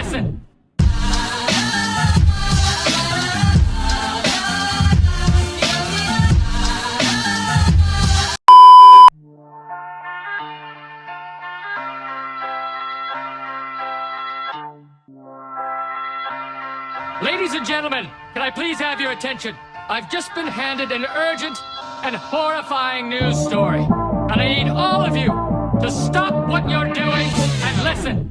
listen. Ladies and gentlemen, can I please have your attention? I've just been handed an urgent and horrifying news story. And I need all of you to stop what you're doing and listen.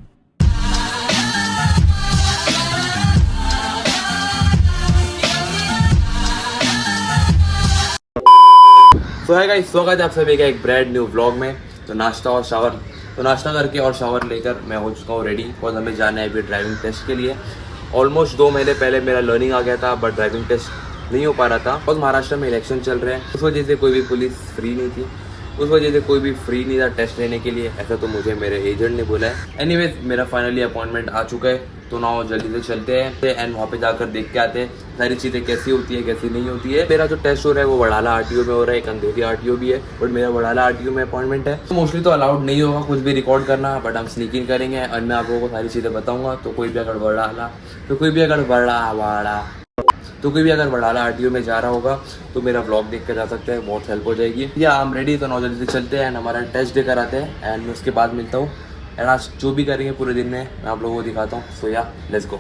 तो है guys, स्वागत है आप सभी का एक brand new vlog में। तो नाश्ता करके और शावर लेकर मैं हो चुका हूँ रेडी और हमें जाना है अभी ड्राइविंग टेस्ट के लिए। ऑलमोस्ट 2 महीने पहले मेरा लर्निंग आ गया था, बट ड्राइविंग टेस्ट नहीं हो पा रहा था। और महाराष्ट्र में इलेक्शन चल रहे हैं, उस वजह से कोई भी पुलिस फ्री नहीं थी, उस वजह से कोई भी फ्री नहीं था टेस्ट लेने के लिए। ऐसा तो मुझे मेरे एजेंट ने बोला है। एनीवेज, मेरा फाइनली अपॉइंटमेंट आ चुका है, तो ना जल्दी से चलते हैं एंड वहाँ पे जाकर देख के आते हैं सारी चीज़ें कैसी होती है कैसी नहीं होती है। मेरा जो टेस्ट हो रहा है वो बड़ाला आरटीओ में हो रहा है, एक अंधेरी आरटीओ भी है, बट मेरा बड़ाला आरटीओ में अपॉइंटमेंट है। तो मोस्टली तो अलाउड नहीं होगा कुछ भी रिकॉर्ड करना, बट हम स्नीकिंग करेंगे और मैं आप लोगों को सारी चीज़ें बताऊँगा। तो कोई भी अगर बड़ाला आरटीओ में जा रहा होगा तो मेरा व्लॉग देख कर जा सकते हैं, बहुत हेल्प हो जाएगी। या हम रेडी, तो 9 जल्दी से चलते हैं एंड हमारा टेस्ट देकर आते हैं एंड उसके बाद मिलता हूँ। एंड आज जो भी करेंगे पूरे दिन में मैं आप लोगों को दिखाता हूँ। सो या लेट्स गो।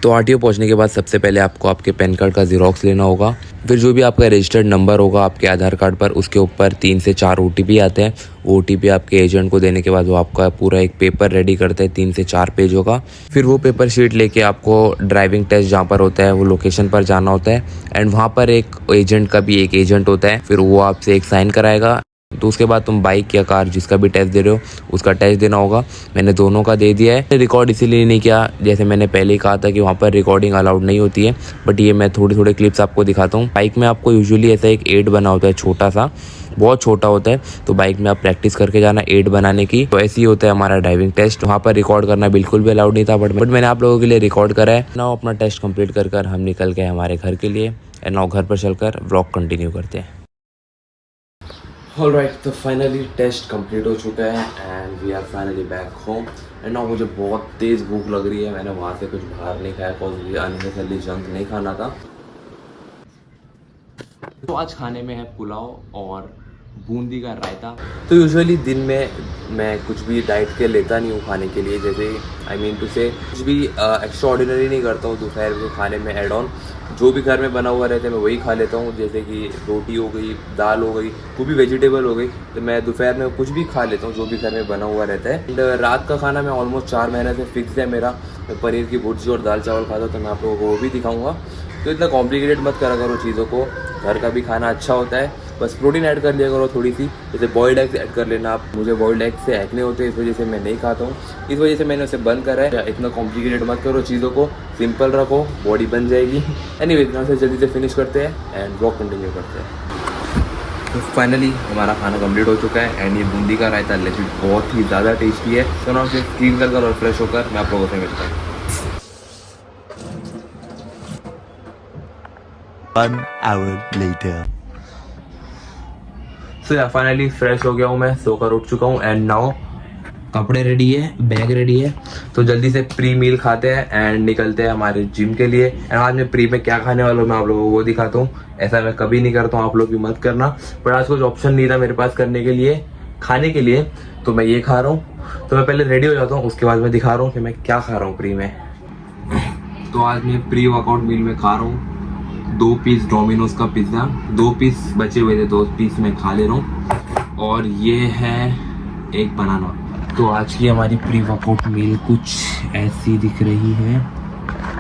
तो आरटीओ पहुंचने के बाद सबसे पहले आपको आपके पैन कार्ड का ज़ेरॉक्स लेना होगा। फिर जो भी आपका रजिस्टर्ड नंबर होगा आपके आधार कार्ड पर, उसके ऊपर 3 से 4 OTP आते हैं। वो OTP आपके एजेंट को देने के बाद वो आपका पूरा एक पेपर रेडी करते हैं, 3 से 4 पेज होगा। फिर वो पेपर शीट लेके आपको ड्राइविंग टेस्ट जहाँ पर होता है वो लोकेशन पर जाना होता है एंड वहाँ पर एक एजेंट का भी एक एजेंट होता है। फिर वो आपसे एक साइन कराएगा। तो उसके बाद तुम बाइक या कार जिसका भी टेस्ट दे रहे हो उसका टेस्ट देना होगा। मैंने दोनों का दे दिया है। रिकॉर्ड इसीलिए नहीं किया, जैसे मैंने पहले ही कहा था कि वहाँ पर रिकॉर्डिंग अलाउड नहीं होती है, बट ये मैं थोड़े क्लिप्स आपको दिखाता हूँ। बाइक में आपको यूजुअली ऐसा एक एड बना होता है, छोटा सा, बहुत छोटा होता है। तो बाइक में आप प्रैक्टिस करके जाना एड बनाने की। तो ऐसे ही होता है हमारा ड्राइविंग टेस्ट। वहाँ पर रिकॉर्ड करना बिल्कुल भी अलाउड नहीं था, बट मैंने आप लोगों के लिए रिकॉर्ड करा है। नाउ अपना टेस्ट कंप्लीट कर हम निकल गए हमारे घर के लिए एंड नाउ घर पर चलकर व्लॉग कंटिन्यू करते हैं। ऑलराइट, तो फाइनली टेस्ट कंप्लीट हो चुका है and we are finally back home. And ना मुझे बहुत तेज़ भूख लग रही है। मैंने वहाँ से कुछ बाहर नहीं खाया, बिकॉज अननेसेसरी जंक नहीं खाना था। तो आज खाने में है पुलाव और बूंदी का रायता। तो यूजुअली दिन में मैं कुछ भी डाइट के लेता नहीं हूँ खाने के लिए, जैसे टू से कुछ भी एक्स्ट्रा ऑर्डिनरी नहीं करता हूँ दोपहर के खाने में। एड ऑन जो भी घर में बना हुआ रहता है मैं वही खा लेता हूँ, जैसे कि रोटी हो गई, दाल हो गई, कोई भी वेजिटेबल हो गई, तो मैं दोपहर में कुछ भी खा लेता हूँ जो भी घर में बना हुआ रहता है। एंड रात का खाना मैं ऑलमोस्ट 4 महीने से फिक्स है मेरा। मैं पनीर की भुर्जी और दाल चावल खाता हूँ, तो मैं आप लोगों को वो भी दिखाऊँगा। तो इतना कॉम्प्लिकेटेड मत करा करो चीज़ों को, घर का भी खाना अच्छा होता है। बस प्रोटीन ऐड कर लिया करो थोड़ी सी, जैसे बॉइल्ड एग्स ऐड कर लेना आप। मुझे बॉइल्ड एग्स से एक्ने होते हैं, इस वजह से मैं नहीं खाता हूँ, इस वजह से मैंने उसे बंद करा है। इतना कॉम्प्लिकेटेड मत करो चीज़ों को, सिंपल रखो, बॉडी बन जाएगी। एनीवे, इतना से जल्दी से फिनिश करते हैं एंड ब्लॉग कंटिन्यू करते हैं। तो फाइनली हमारा खाना कंप्लीट हो चुका है एंड ये बूंदी का रायता लेजिट बहुत ही ज़्यादा टेस्टी है। तो ना उसे क्लीन कर और फ्रेश होकर मैं आप लोगों से मिलता हूँ। 1 hour later. सो या फाइनली फ्रेश हो गया हूँ मैं, सोकर उठ चुका हूँ एंड नाउ कपड़े रेडी है, बैग रेडी है। तो जल्दी से प्री मील खाते हैं एंड निकलते हैं हमारे जिम के लिए। एंड आज मैं प्री में क्या खाने वाला हूँ मैं आप लोगों को वो दिखाता हूँ। ऐसा मैं कभी नहीं करता हूँ, आप लोग भी मत करना, पर आज कुछ ऑप्शन नहीं था मेरे पास करने के लिए, खाने के लिए, तो मैं ये खा रहा हूँ। तो मैं पहले रेडी हो जाता हूँ, उसके बाद मैं दिखा रहा हूँ कि मैं क्या खा रहा हूँ प्री में। तो आज मैं प्री वर्कआउट मील में खा रहा हूँ 2 पीस डोमिनोज का पिज़्ज़ा, 2 पीस बचे हुए थे, 2 पीस मैं खा ले रहा हूँ। और ये है एक बनाना। तो आज की हमारी प्री वर्कआउट मील कुछ ऐसी दिख रही है।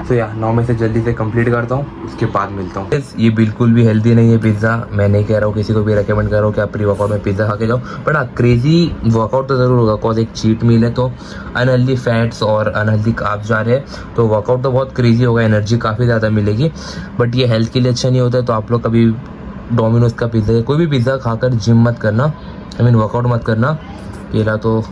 तो या 9 में से जल्दी से कंप्लीट करता हूँ, उसके बाद मिलता हूँ। ये बिल्कुल भी हेल्दी नहीं है पिज़्ज़ा। मैं नहीं कह रहा हूँ, किसी को भी रेकमेंड कर रहा हूँ कि आप प्री वर्कआउट में पिज़्ज़ा खा के जाओ, बट हाँ क्रेजी वर्कआउट तो ज़रूर होगा, बिकॉज एक चीट मील है, तो अनहेल्दी फैट्स और अनहेल्दी कार्ब्स जा रहे हैं, तो वर्कआउट तो बहुत क्रेजी होगा, एनर्जी काफ़ी ज़्यादा मिलेगी, बट ये हेल्थ के लिए अच्छा नहीं होता है। तो आप लोग कभी डोमिनोज का पिज़्ज़ा या कोई भी पिज़्ज़ा खाकर जिम मत करना, वर्कआउट मत करना। ये रहा तो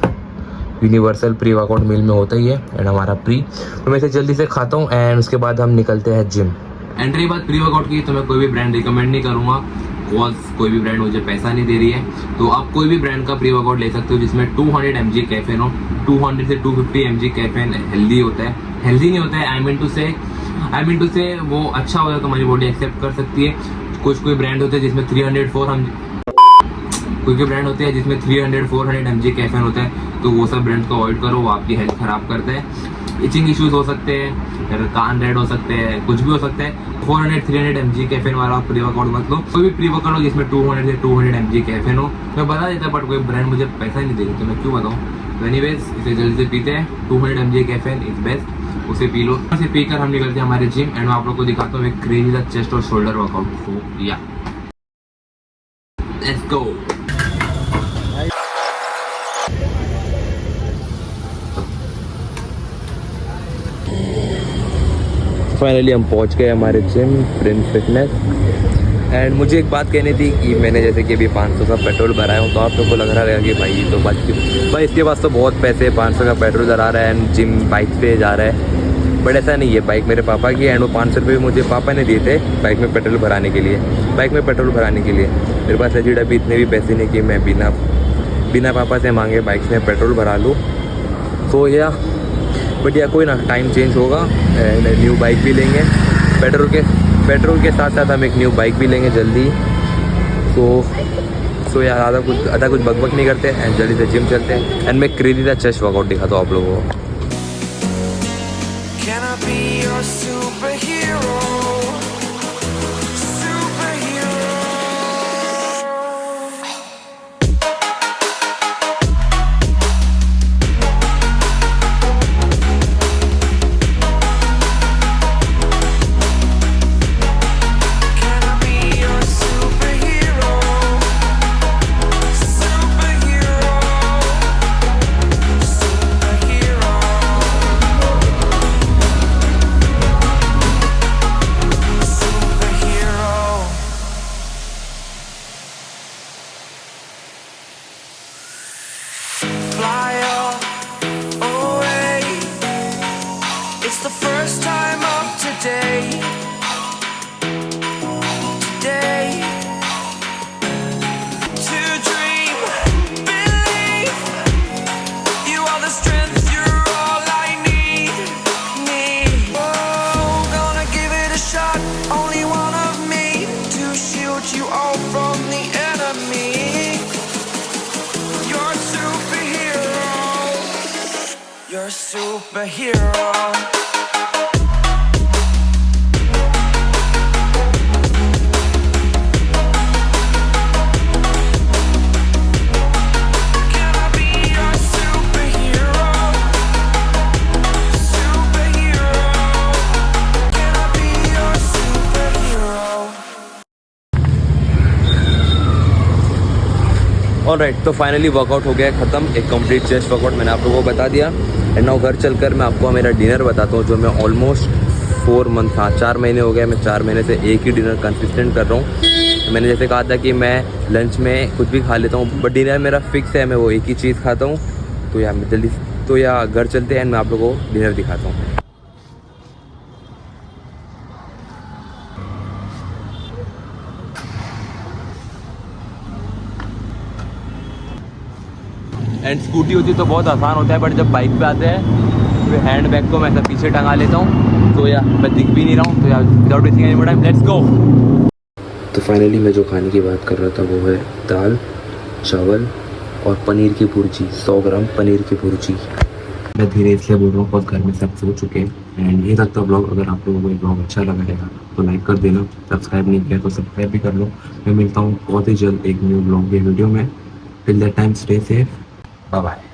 यूनिवर्सल प्री वर्कआउट मील में होता ही है एंड हमारा प्री। तो मैं इसे जल्दी से खाता हूँ एंड उसके बाद हम निकलते हैं जिम। एंड रही बात प्री वर्कआउट की, तो मैं कोई भी ब्रांड रिकमेंड नहीं करूँगा, बिकॉज कोई भी ब्रांड मुझे पैसा नहीं दे रही है। तो आप कोई भी ब्रांड का प्री वर्कआउट ले सकते हो जिसमें 200 mg कैफीन हो। 200 से 250 mg कैफीन हेल्दी होता है, हेल्दी नहीं होता है, आई मीन टू से वो अच्छा होगा तो हमारी बॉडी एक्सेप्ट कर सकती है। कोई ब्रांड होते हैं जिसमें 300-400 mg कैफीन होता है, तो वो सब ब्रांड को अवॉइड करो, वो आपकी हेल्थ खराब करता है। इचिंग इश्यूज हो सकते हैं, कान रेड हो सकते हैं, कुछ भी हो सकता है। 400-300 mg कैफीन वाला प्री वर्कआउट मत लो। कोई भी प्री वर्कआउट हो जिसमें 200 से 200 mg कैफीन हो, मैं बता देता, बट कोई ब्रांड मुझे पैसा नहीं देगी तो मैं क्यों बताऊँ। तो एनीवेज इसे जल्दी से पीते हैं। 200 mg कैफीन इज बेस्ट, उसे पी लो। उसे पीकर हम निकलते हैं हमारे जिम, एंड मैं आप लोग को दिखाता हूँ एक क्रेजी सा चेस्ट और शोल्डर वर्कआउट। तो या लेट्स गो। फाइनली हम पहुंच गए हमारे जिम प्रिंस फिटनेस। एंड मुझे एक बात कहनी थी कि मैंने जैसे कि अभी 500 का पेट्रोल भराया हूँ, तो आप लोग को लग रहा है कि भाई तो भाई इसके पास तो बहुत पैसे, 500 का पेट्रोल डरा रहा है एंड जिम बाइक पे जा रहा है। बट ऐसा नहीं है, बाइक मेरे पापा की है एंड वो 500 रुपये मुझे पापा ने दिए थे बाइक में पेट्रोल भराने के लिए। मेरे पास एजिड अभी इतने भी पैसे नहीं कि मैं बिना पापा से मांगे बाइक में पेट्रोल भरा लूँ। तो या बट या कोई ना, टाइम चेंज होगा एंड न्यू बाइक भी लेंगे। पेट्रोल के साथ साथ हम एक न्यू बाइक भी लेंगे जल्दी। सो यार ज़्यादा कुछ बकबक नहीं करते एंड जल्दी से जिम चलते हैं। एंड मैं क्रेजी सा चेस्ट वर्कआउट दिखाता हूँ आप लोगों को। Can I be your superhero? Fly away. It's the first time of today. To dream, believe. You are the strength, you're all I need. Oh, gonna give it a shot. Only one of me to shield you all from the enemy. You're a superhero. Can I be your superhero? Can I be your superhero? Alright, तो finally workout हो गया ख़त्म, एक complete chest workout मैंने आप लोगों को बता दिया। एंड नाउ घर चलकर मैं आपको मेरा डिनर बताता हूँ, जो मैं ऑलमोस्ट 4 महीने हो गए, मैं 4 महीने से एक ही डिनर कंसिस्टेंट कर रहा हूँ। मैंने जैसे कहा था कि मैं लंच में कुछ भी खा लेता हूँ, बट डिनर मेरा फिक्स है, मैं वो एक ही चीज़ खाता हूँ। तो यार मैं जल्दी घर चलते हैं एंड मैं आप लोगों को डिनर दिखाता हूँ। एंड स्कूटी होती तो बहुत आसान होता है, बट जब बाइक पे आते हैं तो हैंड बैग को मैं ऐसा पीछे टंगा लेता हूँ, तो यार मैं दिख भी नहीं रहा हूँ। तो यार without wasting any more time, let's go. तो फाइनली मैं जो खाने की बात कर रहा था वो है दाल चावल और पनीर की भुर्जी, 100 ग्राम पनीर की भुर्जी। मैं धीरे इसलिए बोल रहा हूँ बहुत घर में सब सो चुके हैं। एंड ये तक तो ब्लॉग, अगर आप लोगों को ये ब्लॉग अच्छा लगा रहेगा तो लाइक कर देना, सब्सक्राइब नहीं किया तो सब्सक्राइब भी कर लो। मैं मिलता हूँ बहुत ही जल्द एक न्यू ब्लॉग के वीडियो में। Till that time stay safe, bye bye.